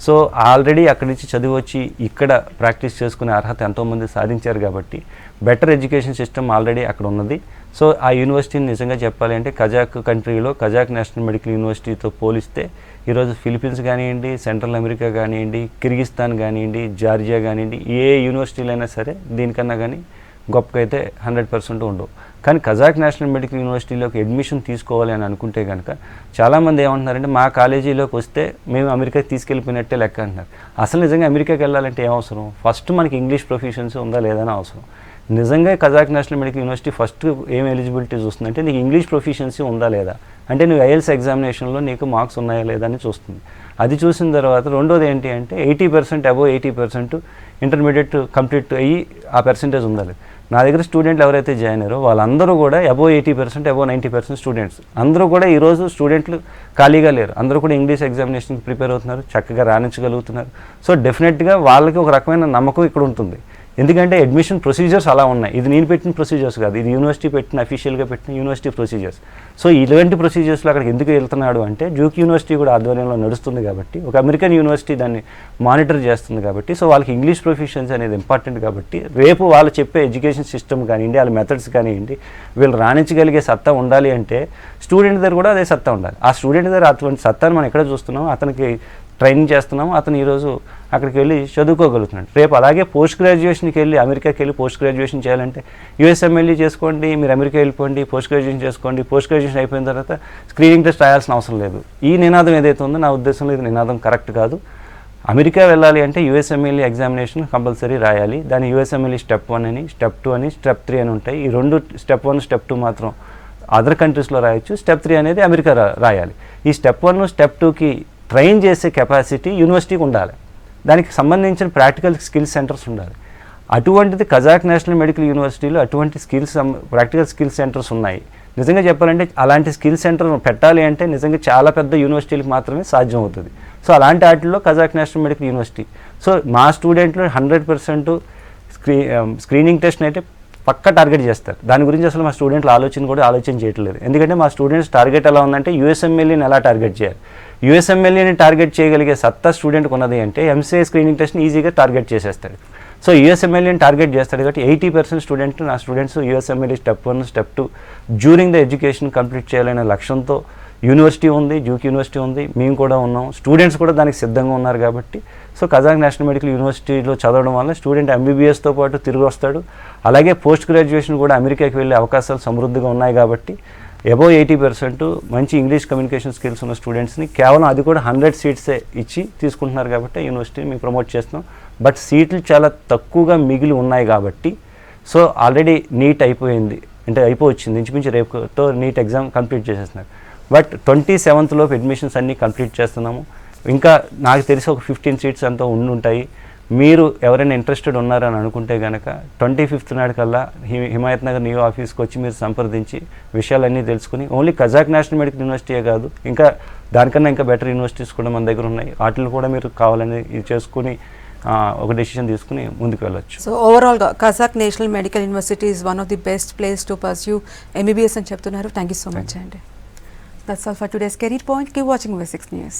సో ఆల్రెడీ అక్కడి నుంచి చదివి వచ్చి ఇక్కడ ప్రాక్టీస్ చేసుకునే అర్హత ఎంతోమంది సాధించారు కాబట్టి బెటర్ ఎడ్యుకేషన్ సిస్టమ్ ఆల్రెడీ అక్కడ ఉన్నది. సో ఆ యూనివర్సిటీని నిజంగా చెప్పాలి అంటే కజాక్ కంట్రీలో కజాక్ నేషనల్ మెడికల్ యూనివర్సిటీతో పోలిస్తే ఈరోజు ఫిలిప్పీన్స్ కానివ్వండి, సెంట్రల్ అమెరికా కానివ్వండి, కిర్గిస్తాన్ కానివ్వండి, జార్జియా కానివ్వండి, ఏ యూనివర్సిటీలు అయినా సరే దీనికన్నా కానీ గొప్పగా అయితే 100% ఉండవు. కానీ కజాక్ నేషనల్ మెడికల్ యూనివర్సిటీలోకి అడ్మిషన్ తీసుకోవాలి అని అనుకుంటే కనుక చాలామంది ఏమంటున్నారంటే మా కాలేజీలోకి వస్తే మేము అమెరికాకి తీసుకెళ్ళిపోయినట్టే లెక్క అంటున్నారు. అసలు నిజంగా అమెరికాకి వెళ్ళాలంటే ఏం అవసరం? ఫస్ట్ మనకి ఇంగ్లీష్ ప్రొఫిషియన్సీ ఉందా లేదా అని అవసరం. నిజంగా Kazakh national medical university first ఏం ఎలిజిబిలిటీ చూస్తుందంటే నీకు ఇంగ్లీష్ ప్రొఫిషియన్సీ ఉందా లేదా, అంటే నువ్వు ఐఎల్స్ ఎగ్జామినేషన్లో నీకు మార్క్స్ ఉన్నాయా లేదా అని చూస్తుంది. అది చూసిన తర్వాత రెండోది ఏంటి అంటే 80% అబోవ్ 80% ఇంటర్మీడియట్ కంప్లీట్ అయ్యి ఆ పర్సంటేజ్ ఉండాలి. నా దగ్గర స్టూడెంట్లు ఎవరైతే జాయిన్ అయ్యారో వాళ్ళందరూ కూడా అబోవ్ 80% అబోవ్ 90% స్టూడెంట్స్ అందరూ కూడా ఈరోజు స్టూడెంట్లు ఖాళీగా లేరు. అందరూ కూడా ఇంగ్లీష్ ఎగ్జామినేషన్కి ప్రిపేర్ అవుతున్నారు, చక్కగా రాణించగలుగుతున్నారు. సో డెఫినెట్గా వాళ్ళకి ఒక రకమైన నమ్మకం ఇక్కడ ఉంటుంది. ఎందుకంటే అడ్మిషన్ ప్రొసీజర్స్ అలా ఉన్నాయి. ఇది నేను పెట్టిన ప్రొసీజర్స్ కాదు, ఇది యూనివర్సిటీ పెట్టిన అఫీషియల్గా పెట్టిన యూనివర్సిటీ ప్రొసీజర్స్. సో ఇలాంటి ప్రొసీజర్స్లో అక్కడికి ఎందుకు వెళ్తున్నాడు అంటే డ్యూక్ యూనివర్సిటీ కూడా ఆధ్వర్యంలో నడుస్తుంది కాబట్టి, ఒక అమెరికన్ యూనివర్సిటీ దాన్ని మానిటర్ చేస్తుంది కాబట్టి, సో వాళ్ళకి ఇంగ్లీష్ ప్రొఫిషియన్సీ అనేది ఇంపార్టెంట్ కాబట్టి రేపు వాళ్ళు చెప్పే ఎడ్యుకేషన్ సిస్టమ్ కానివ్వండి, వాళ్ళ మెథడ్స్ కానివ్వండి, వీళ్ళు రాణించగలిగే సత్తా ఉండాలి అంటే స్టూడెంట్ దగ్గర కూడా అదే సత్తా ఉండాలి. ఆ స్టూడెంట్ దగ్గర అటువంటి సత్తాను మనం ఎక్కడ చూస్తున్నాం, అతనికి ట్రైనింగ్ చేస్తున్నాము, అతను ఈరోజు అక్కడికి వెళ్ళి చదువుకోగలుగుతున్నాడు. రేపు అలాగే పోస్ట్ గ్రాడ్యుయేషన్కి వెళ్ళి అమెరికాకి వెళ్ళి పోస్ట్ గ్రాడ్యుయేషన్ చేయాలంటే యూఎస్ఎంఎల్ఈ చేసుకోండి, మీరు అమెరికా వెళ్ళిపోండి, పోస్ట్ గ్రాడ్యుయేషన్ చేసుకోండి, పోస్ట్ గ్రాడ్యుయేషన్ అయిపోయిన తర్వాత స్క్రీనింగ్ టెస్ట్ రాయాల్సిన అవసరం లేదు. ఈ నినాదం ఏదైతే ఉందో నా ఉద్దేశంలో ఇది నినాదం కరెక్ట్ కాదు. అమెరికా వెళ్ళాలి అంటే యూఎస్ఎంఎల్ఈ ఎగ్జామినేషన్ కంపల్సరీ రాయాలి. దాని యూఎస్ఎంఎల్ఈ స్టెప్ 1 అని, స్టెప్ 2 అని, స్టెప్ 3 అని ఉంటాయి. ఈ రెండు స్టెప్ 1 స్టెప్ 2 మాత్రం అదర్ కంట్రీస్లో రాయొచ్చు, స్టెప్ 3 అనేది అమెరికా రాయాలి. ఈ స్టెప్ 1 స్టెప్ 2కి ట్రైన్ చేసే కెపాసిటీ యూనివర్సిటీకి ఉండాలి. దానికి సంబంధించిన ప్రాక్టికల్ స్కిల్స్ సెంటర్స్ ఉండాలి. అటువంటిది కజాక్ నేషనల్ మెడికల్ యూనివర్సిటీలో అటువంటి ప్రాక్టికల్ స్కిల్స్ సెంటర్స్ ఉన్నాయి. నిజంగా చెప్పాలంటే అలాంటి స్కిల్ సెంటర్ పెట్టాలి అంటే నిజంగా చాలా పెద్ద యూనివర్సిటీలకు మాత్రమే సాధ్యం అవుతుంది. సో అలాంటి వాటిల్లో Kazakh national medical university. So మా స్టూడెంట్లు 100% స్క్రీనింగ్ టెస్ట్ అయితే పక్కా టార్గెట్ చేస్తారు. దాని గురించి అసలు మా స్టూడెంట్లు ఆలోచన చేయట్లేదు. ఎందుకంటే మా స్టూడెంట్స్ టార్గెట్ ఎలా ఉందంటే యూఎస్ఎంఎల్ఈని ఎలా టార్గెట్ చేయాలి, యూఎస్ఎంఎల్ఈని టార్గెట్ చేయగలిగే సత్తా స్టూడెంట్కి ఉన్నది అంటే ఎంసీఏ స్క్రీనింగ్ టెస్ట్ని ఈజీగా టార్గెట్ చేసేస్తాడు. సో యూఎస్ఎంఎల్ఈని టార్గెట్ చేస్తాడు కాబట్టి 80% నా students USMLE step 1 step 2 during the education complete చేయాలనే లక్ష్యంతో యూనివర్సిటీ ఉంది, డ్యూక్ యూనివర్సిటీ ఉంది, మేము కూడా ఉన్నాం, స్టూడెంట్స్ కూడా దానికి సిద్ధంగా ఉన్నారు కాబట్టి సో కజాక్ నేషనల్ మెడికల్ యూనివర్సిటీలో చదవడం వల్ల స్టూడెంట్ ఎంబీబీఎస్తో పాటు తిరిగి వస్తాడు. అలాగే పోస్ట్ గ్రాడ్యుయేషన్ కూడా అమెరికాకి వెళ్ళే అవకాశాలు సమృద్ధిగా ఉన్నాయి కాబట్టి అబోవ్ 80% మంచి ఇంగ్లీష్ కమ్యూనికేషన్ స్కిల్స్ ఉన్న స్టూడెంట్స్ని కేవలం అది కూడా 100 సీట్సే ఇచ్చి తీసుకుంటున్నారు కాబట్టి యూనివర్సిటీని మేము ప్రమోట్ చేస్తున్నాం. బట్ సీట్లు చాలా తక్కువగా మిగిలి ఉన్నాయి కాబట్టి సో ఆల్రెడీ నీట్ అయిపోయింది అంటే అయిపోవచ్చింది, ఇంచుమించు రేపుతో నీట్ ఎగ్జామ్ కంప్లీట్ చేసేస్తున్నారు. బట్ 27th లోపు అడ్మిషన్స్ అన్నీ కంప్లీట్ చేస్తున్నాము. ఇంకా నాకు తెలిసి ఒక 15 సీట్స్ అంతా ఉంటాయి. మీరు ఎవరైనా ఇంట్రెస్టెడ్ ఉన్నారని అనుకుంటే కనుక 25th నాడు కల్లా హిమాయత్ నగర్ నియో ఆఫీస్కి వచ్చి మీరు సంప్రదించి విషయాలన్నీ తెలుసుకుని ఓన్లీ కజాక్ నేషనల్ మెడికల్ యూనివర్సిటీయే కాదు, ఇంకా దానికన్నా ఇంకా బెటర్ యూనివర్సిటీస్ కూడా మన దగ్గర ఉన్నాయి. వాటిని కూడా మీరు కావాలని ఇది చేసుకుని ఒక డెసిషన్ తీసుకుని ముందుకు వెళ్ళొచ్చు. సో ఓవరాల్గా Kazakh national medical university is one of the best place to pursue MBBS అని చెప్తున్నారు. థ్యాంక్ యూ సో మచ్ అండి. That's all for today's Career Point. Keep watching V6 News.